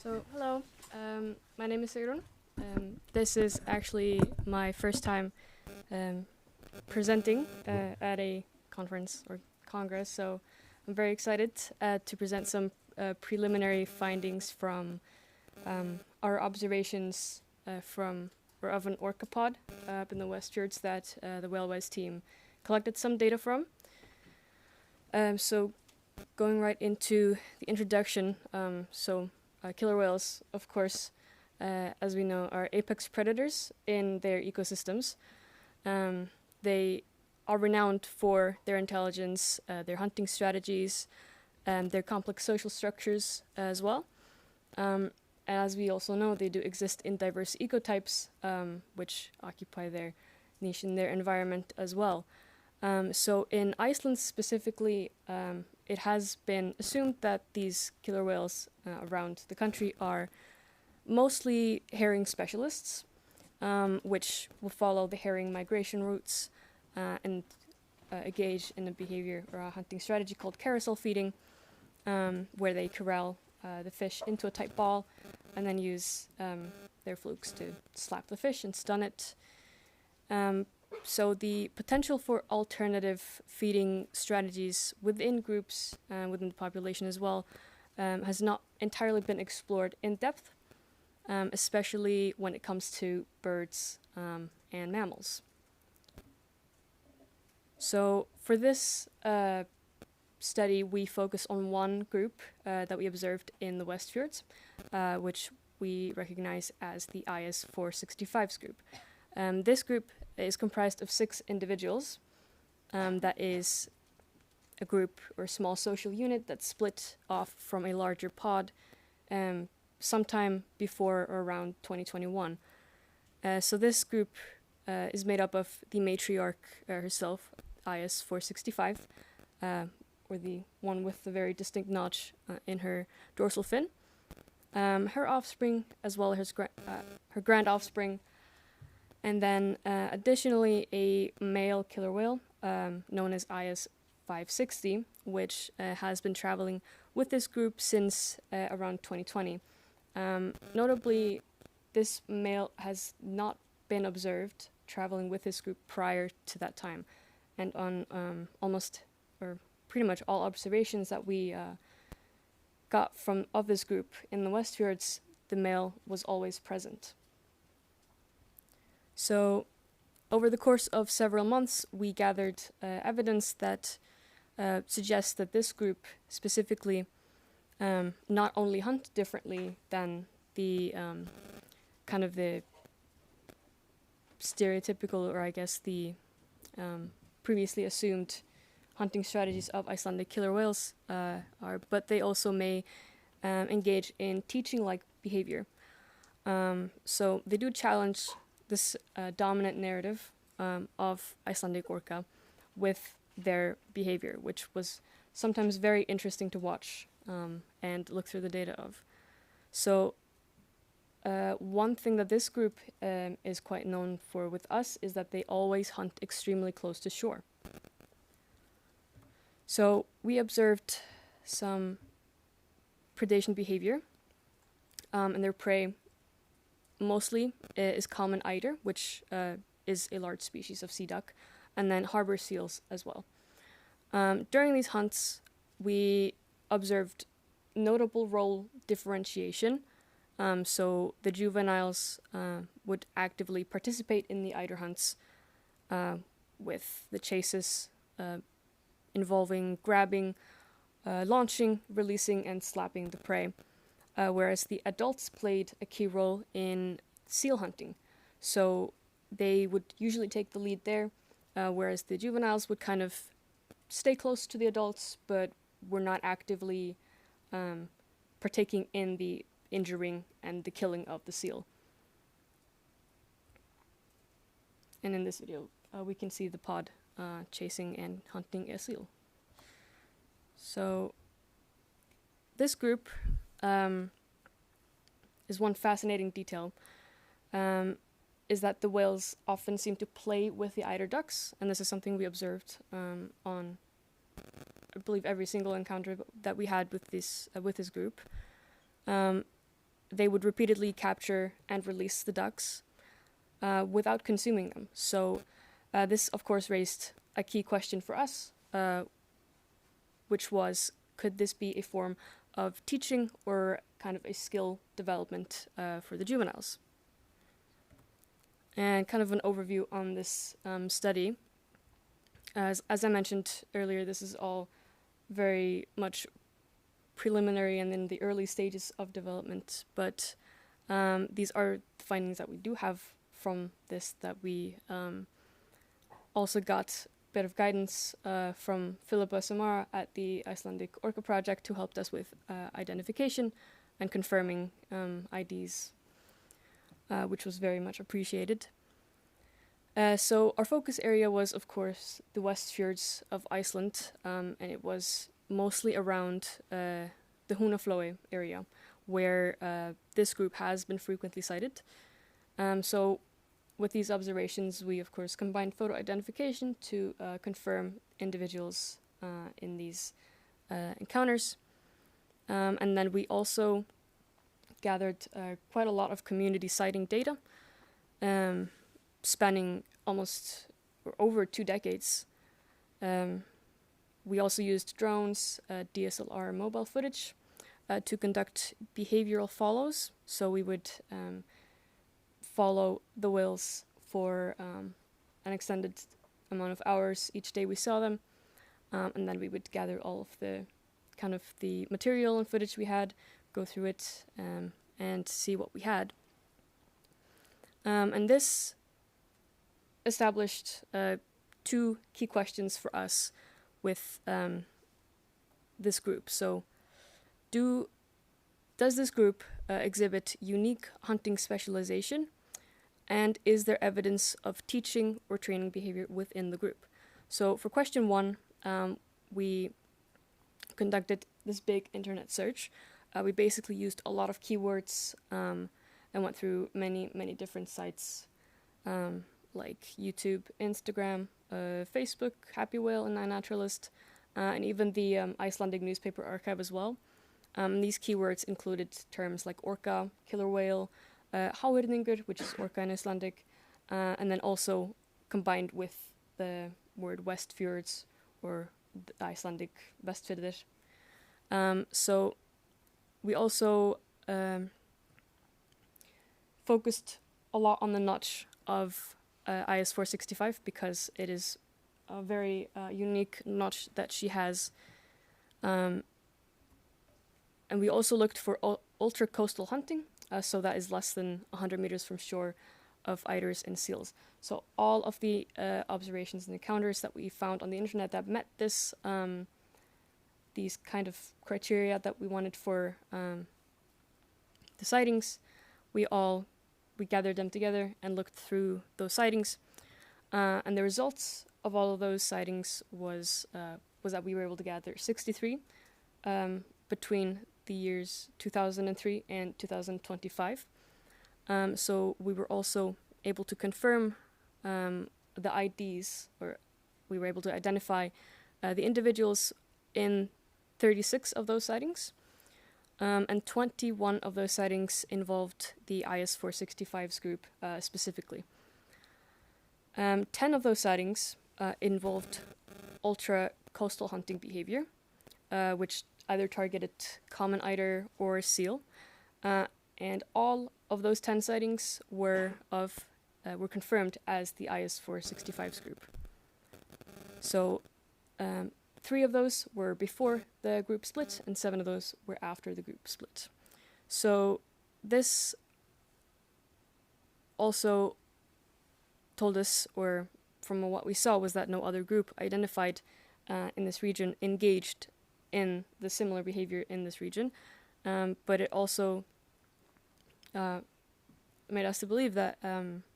Hello, my name is Sigrún. This is actually my first time presenting at a conference or congress, so I'm very excited to present some preliminary findings from our observations of an orca pod up in the West Fjords that the Whale-Wise team collected some data from. So going right into the introduction, killer whales, of course, as we know, are apex predators in their ecosystems. They are renowned for their intelligence, their hunting strategies, and their complex social structures as well. As we also know, they do exist in diverse ecotypes, which occupy their niche in their environment as well. So in Iceland specifically, it has been assumed that these killer whales around the country are mostly herring specialists, which will follow the herring migration routes and engage in a behavior or a hunting strategy called carousel feeding, where they corral the fish into a tight ball and then use their flukes to slap the fish and stun it. So the potential for alternative feeding strategies within groups and within the population as well has not entirely been explored in depth, especially when it comes to birds and mammals. So for this study, we focus on one group that we observed in the West Fjords, which we recognize as the IS 465's group. This group is comprised of 6 individuals. That is a group or small social unit that split off from a larger pod sometime before or around 2021. So this group is made up of the matriarch herself, IS 465, or the one with the very distinct notch in her dorsal fin, her offspring, as well as her grand offspring, and then additionally a male killer whale known as IS 560, which has been traveling with this group since around 2020. Notably, this male has not been observed traveling with this group prior to that time, and on almost or pretty much all observations that we got of this group in the West Fjords, the male was always present. So, over the course of several months, we gathered evidence that suggests that this group specifically not only hunt differently than the kind of the stereotypical, or I guess the previously assumed hunting strategies of Icelandic killer whales are, but they also may engage in teaching-like behavior. So they do challenge this dominant narrative of Icelandic orca with their behavior, which was sometimes very interesting to watch and look through the data of. So one thing that this group is quite known for with us is that they always hunt extremely close to shore. So we observed some predation behavior, and their prey mostly is common eider, which is a large species of sea duck, and then harbor seals as well. During these hunts, we observed notable role differentiation. So the juveniles would actively participate in the eider hunts with the chases involving grabbing, launching, releasing, and slapping the prey. Whereas the adults played a key role in seal hunting. So they would usually take the lead there, whereas the juveniles would kind of stay close to the adults, but were not actively partaking in the injuring and the killing of the seal. And in this video, we can see the pod chasing and hunting a seal. So this group is one fascinating detail, is that the whales often seem to play with the eider ducks, and this is something we observed on, I believe, every single encounter that we had with this group. they would repeatedly capture and release the ducks without consuming them. So this, of course, raised a key question for us, which was, could this be a form of teaching or kind of a skill development for the juveniles? And kind of an overview on this study. As I mentioned earlier, this is all very much preliminary and in the early stages of development, but these are the findings that we do have from this, that we also got a bit of guidance from Philippa Samara at the Icelandic Orca Project, who helped us with identification and confirming IDs, which was very much appreciated. So our focus area was, of course, the West Fjords of Iceland, and it was mostly around the Húnaflói area, where this group has been frequently sighted. So with these observations, we, of course, combined photo identification to confirm individuals in these encounters. And then we also gathered quite a lot of community sighting data, spanning almost or over 2 decades. We also used drones, DSLR mobile footage to conduct behavioral follows. So we would follow the whales for an extended amount of hours each day we saw them. And then we would gather all of the kind of the material and footage we had, go through it, and see what we had. And this established 2 key questions for us with this group. So, does this group exhibit unique hunting specialization, and is there evidence of teaching or training behavior within the group? So for question 1, we conducted this big internet search. We basically used a lot of keywords and went through many different sites like YouTube, Instagram, Facebook, Happy Whale, and iNaturalist, and even the Icelandic newspaper archive as well. These keywords included terms like orca, killer whale, háhyrningur, which is orca in Icelandic, and then also combined with the word West Fjords, or the Icelandic Vestfirðir. So we also focused a lot on the notch of IS 465 because it is a very unique notch that she has. And we also looked for ultra-coastal hunting, so that is less than 100 meters from shore, of eiders and seals. So all of the observations and encounters that we found on the internet that met this these kind of criteria that we wanted for the sightings, we gathered them together and looked through those sightings. And the results of all of those sightings was that we were able to gather 63 between the years 2003 and 2025. So we were also able to confirm the IDs, or we were able to identify the individuals in 36 of those sightings. And 21 of those sightings involved the IS 465's group specifically. 10 of those sightings involved ultra-coastal hunting behavior, which either targeted common eider or seal. And all of those 10 sightings were confirmed as the IS 465's group. So 3 of those were before the group split, and 7 of those were after the group split. So this also told us, or from what we saw, was that no other group identified in this region engaged in the similar behavior in this region. But it also made us to believe that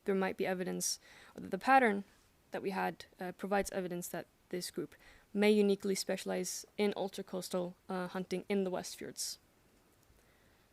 there might be evidence, or that the pattern that we had provides evidence that this group may uniquely specialize in ultra-coastal hunting in the West Fjords.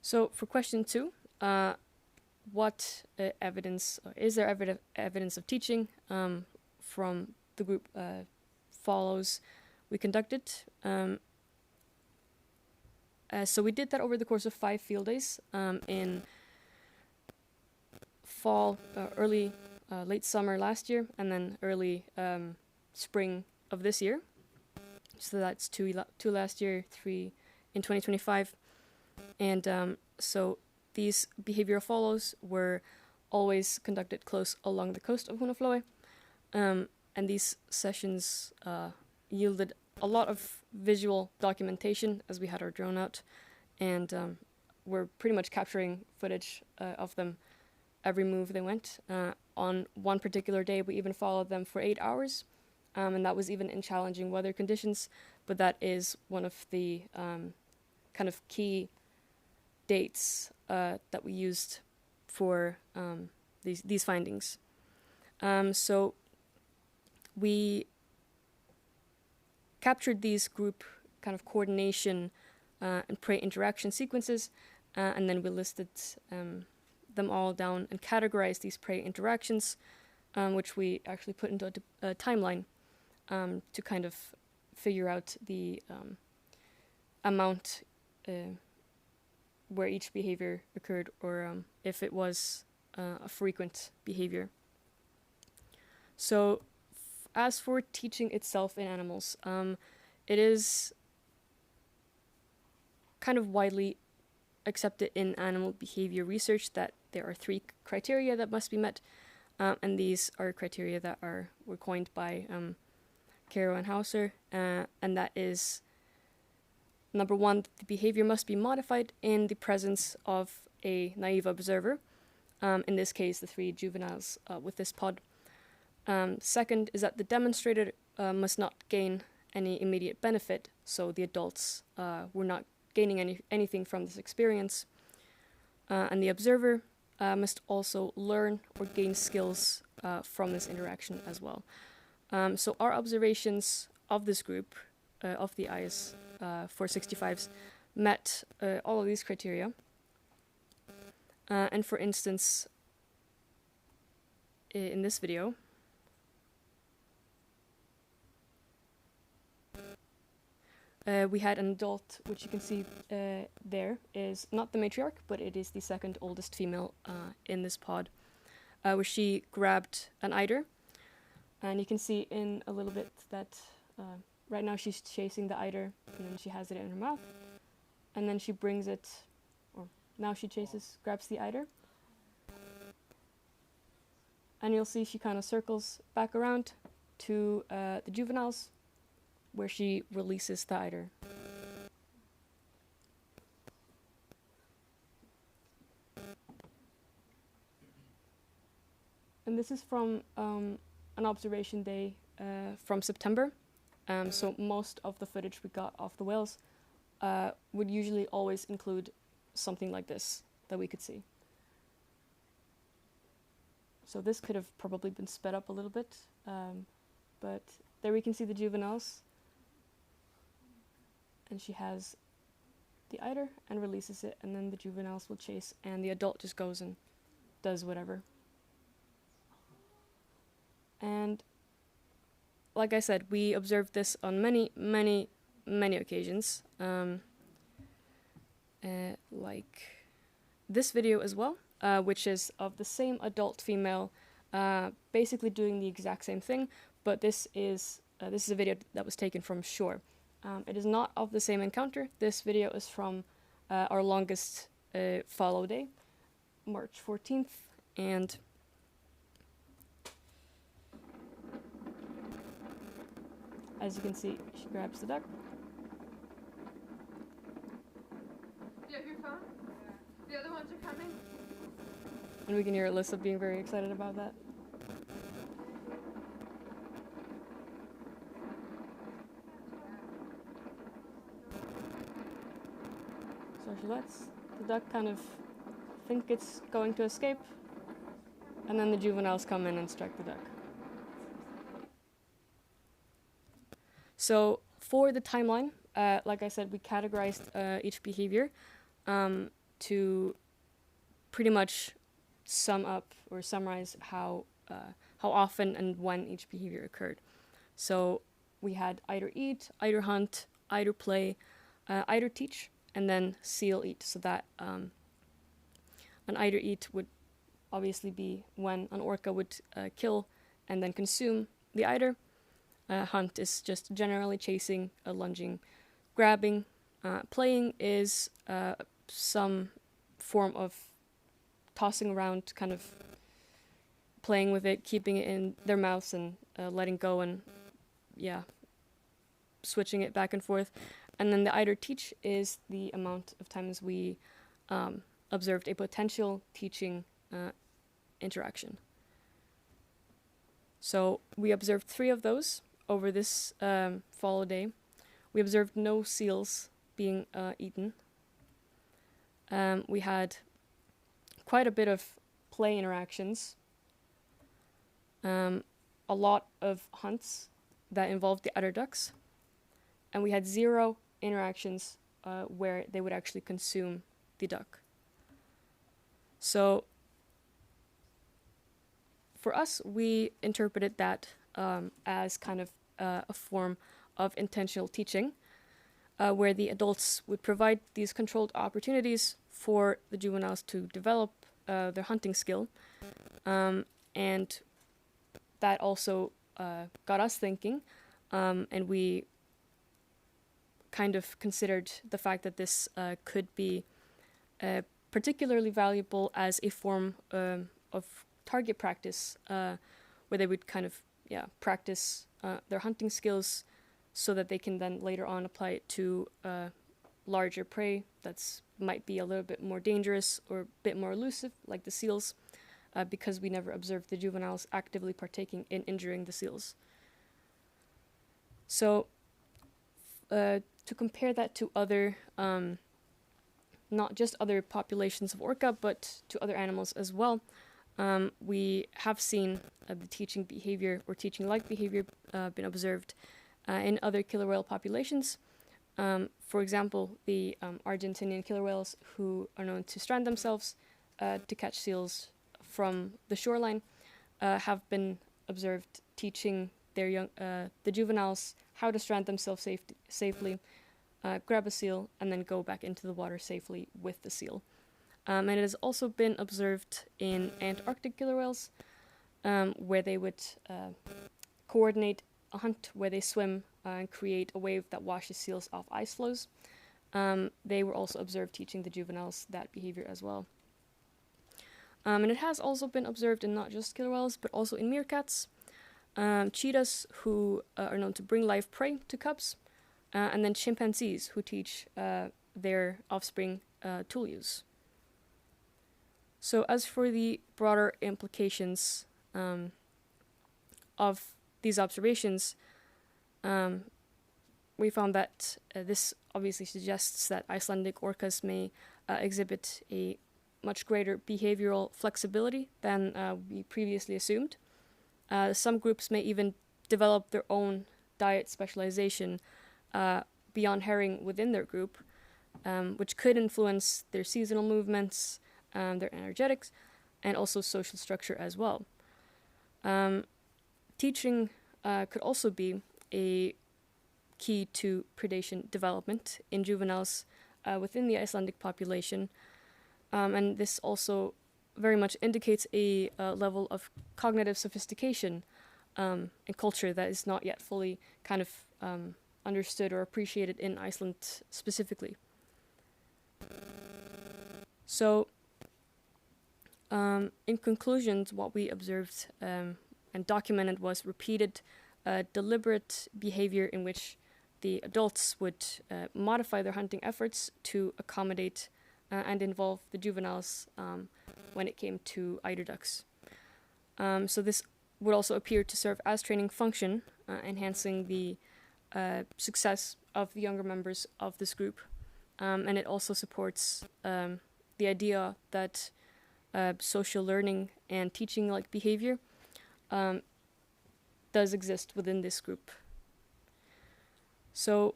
So for question 2, what evidence, is there evidence of teaching from the group follows we conducted? So we did that over the course of 5 field days in fall, late summer last year, and then early spring of this year. So that's 2 last year, 3 in 2025. And so these behavioral follows were always conducted close along the coast of Húnaflói. And these sessions yielded a lot of visual documentation as we had our drone out, and we're pretty much capturing footage of them every move they went. On one particular day, we even followed them for 8 hours, and that was even in challenging weather conditions, but that is one of the kind of key dates that we used for these findings. So we captured these group kind of coordination and prey interaction sequences, and then we listed them all down and categorized these prey interactions, which we actually put into a timeline to kind of figure out the amount where each behavior occurred, or if it was a frequent behavior. So as for teaching itself in animals, it is kind of widely accepted in animal behavior research that there are 3 criteria that must be met, and these are criteria that were coined by Caro and Hauser, and that is, number 1, the behavior must be modified in the presence of a naive observer, in this case the 3 juveniles with this pod. Second is that the demonstrator must not gain any immediate benefit, so the adults were not gaining anything from this experience. And the observer must also learn or gain skills from this interaction as well. So our observations of this group, of the IS 465s, met all of these criteria. And for instance, in this video, we had an adult, which you can see there is not the matriarch, but it is the 2nd oldest female in this pod, where she grabbed an eider. And you can see in a little bit that right now she's chasing the eider, and then she has it in her mouth. And then she brings it, or now she grabs the eider. And you'll see she kind of circles back around to the juveniles, where she releases the eider. And this is from an observation day from September. So most of the footage we got of the whales would usually always include something like this that we could see. So this could have probably been sped up a little bit, but there we can see the juveniles. And she has the eider and releases it, and then the juveniles will chase, and the adult just goes and does whatever. And like I said, we observed this on many, many, many occasions. Like this video as well, which is of the same adult female, basically doing the exact same thing, but this is a video that was taken from shore. It is not of the same encounter. This video is from our longest follow day, March 14th, and as you can see, she grabs the duck. Do you have your phone? Yeah. The other ones are coming. And we can hear Alyssa being very excited about that. So she lets the duck kind of think it's going to escape, and then the juveniles come in and strike the duck. So for the timeline, like I said, we categorized each behavior to pretty much sum up or summarize how often and when each behavior occurred. So we had eider eat, eider hunt, eider play, eider teach, and then seal eat. So that an eider eat would obviously be when an orca would kill and then consume the eider. Hunt is just generally chasing, lunging, grabbing. Playing is some form of tossing around, kind of playing with it, keeping it in their mouths and letting go, and switching it back and forth. And then the eider teach is the amount of times we observed a potential teaching interaction. So we observed 3 of those over this follow day. We observed no seals being eaten. We had quite a bit of play interactions. A lot of hunts that involved the eider ducks. And we had 0 interactions where they would actually consume the duck. So for us, we interpreted that as kind of a form of intentional teaching, where the adults would provide these controlled opportunities for the juveniles to develop their hunting skill. And that also got us thinking, and we kind of considered the fact that this could be particularly valuable as a form of target practice, where they would kind of practice their hunting skills so that they can then later on apply it to larger prey that's might be a little bit more dangerous or a bit more elusive, like the seals, because we never observed the juveniles actively partaking in injuring the seals. So to compare that to other, not just other populations of orca, but to other animals as well, we have seen the teaching behavior or teaching-like behavior been observed in other killer whale populations. For example, the Argentinian killer whales, who are known to strand themselves to catch seals from the shoreline, have been observed teaching their the juveniles how to strand themselves safely, grab a seal, and then go back into the water safely with the seal. And it has also been observed in Antarctic killer whales, where they would coordinate a hunt where they swim and create a wave that washes seals off ice floes. They were also observed teaching the juveniles that behavior as well. And it has also been observed in not just killer whales, but also in meerkats, cheetahs, who are known to bring live prey to cubs, and then chimpanzees, who teach their offspring tool use. So as for the broader implications of these observations, we found that this obviously suggests that Icelandic orcas may exhibit a much greater behavioral flexibility than we previously assumed. Some groups may even develop their own diet specialization beyond herring within their group, which could influence their seasonal movements, their energetics, and also social structure as well. Teaching could also be a key to predation development in juveniles within the Icelandic population, and this also very much indicates a level of cognitive sophistication and culture that is not yet fully kind of understood or appreciated in Iceland specifically. So, in conclusion, what we observed and documented was repeated deliberate behavior in which the adults would modify their hunting efforts to accommodate and involve the juveniles when it came to eider ducks. So this would also appear to serve as training function, enhancing the success of the younger members of this group. And it also supports the idea that social learning and teaching-like behavior does exist within this group. So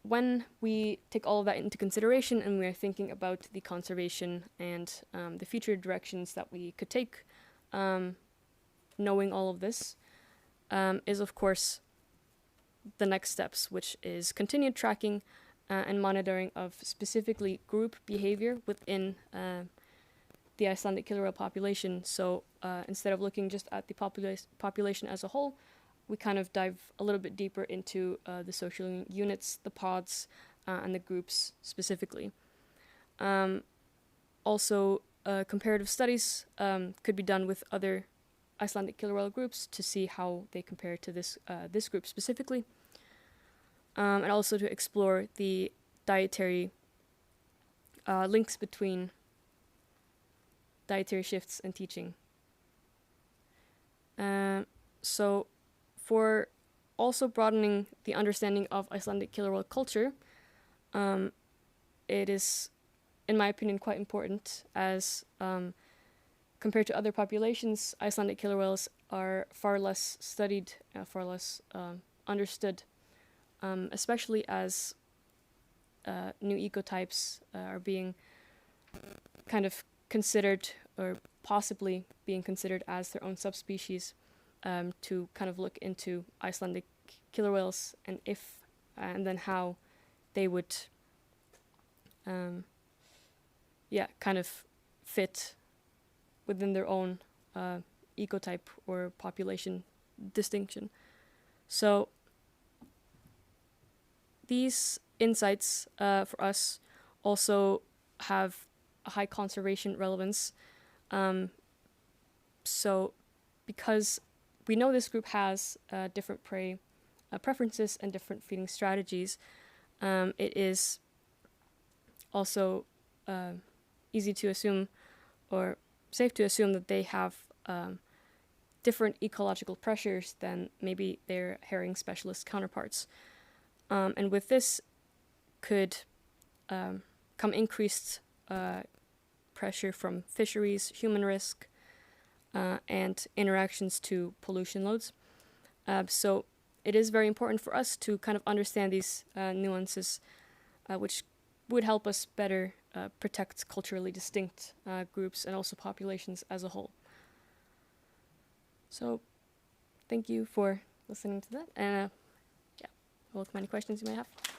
when we take all of that into consideration and we are thinking about the conservation and the future directions that we could take, knowing all of this is, of course, the next steps, which is continued tracking and monitoring of specifically group behavior within the Icelandic killer whale population. So instead of looking just at the population as a whole, we kind of dive a little bit deeper into the social units, the pods, and the groups specifically. Also, comparative studies could be done with other Icelandic killer whale groups to see how they compare to this group specifically, and also to explore the dietary links between dietary shifts and teaching. So, for also broadening the understanding of Icelandic killer whale culture, it is, in my opinion, quite important as compared to other populations, Icelandic killer whales are far less studied, far less understood, especially as new ecotypes are being kind of considered, or possibly being considered as their own subspecies, to kind of look into Icelandic killer whales and if and then how they would kind of fit within their own ecotype or population distinction. So these insights for us also have a high conservation relevance. So because we know this group has different prey preferences and different feeding strategies, it is also easy to assume, or safe to assume, that they have different ecological pressures than maybe their herring specialist counterparts. And with this could come increased pressure from fisheries, human risk, and interactions to pollution loads. So it is very important for us to kind of understand these nuances, which would help us better protect culturally distinct groups and also populations as a whole. So thank you for listening to that, and welcome any questions you may have.